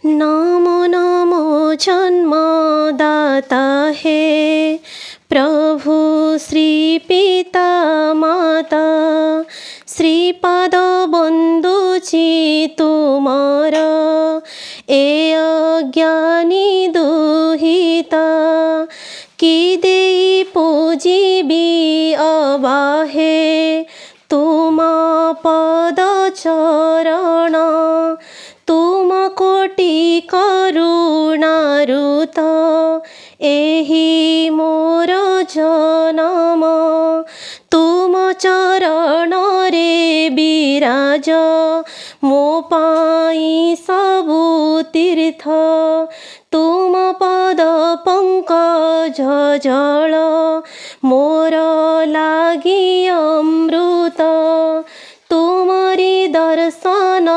नमो नमो जन्मदाता हे प्रभु श्री पिता माता श्रीपाद बंदुची तुमार ए अज्ञानी दुहिता कि देई पूजिबी अबाहे तुम पद चरण तुम कोटि करुणारुत एहि मोर जनम तुम चरण रे विराज मो पाई सबु तीर्थ तुम पद पंकज जल मोर लागी अमृत तुमरी दर्शन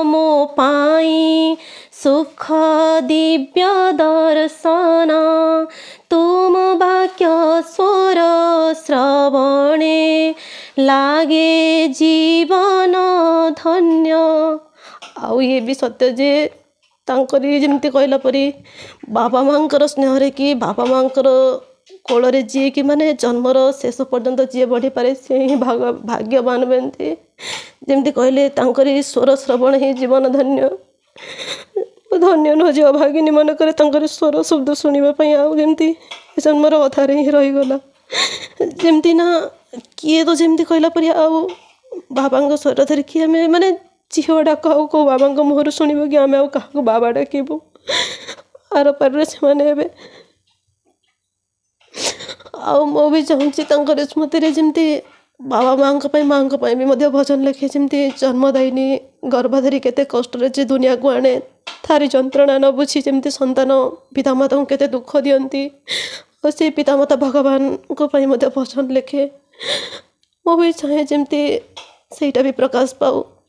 मो पाई सुख दिव्य दर्शन तुम वाक्य स्वर श्रवणे लागे जीवन धन्य। आउ ये भी सत्य जे तांकरी जेमती कहला परी बाबा मांकर स्नेह कि बाबा मांकर कोଳରେ जी कि माने जन्मर शेष पर्यंत जी बढ़ी पारे से ही भाग्यवान बनते जेमती कहले तांकरी स्वर श्रवण ही जीवन धन्य धन्य नुह जे अभागिनी मनकर तांकर स्वर शब्द शुणा आमती जन्मर अधारे ही रहीगला जमती ना किए तो जमती कहला परी आउ बाबा स्वर धरिकी आम माने झील डाक आउ कौ बाबा मुहर शुणव कि आम क्या बाबा डाकबू आर पारे से आउ मो भी चाहूँगी स्मृति जमती बाबा माँ भी भजन लिखे जमती जन्मदायिनी गर्भधारी केते कष्ट जे दुनिया को आने थारी जंत्रणा न बुझी जमती संतान पितामाता को केते दुख दियंती और से पितामाता भगवान को भजन लिखे मो भी चाहे जमती सेटा भी प्रकाश पाऊ।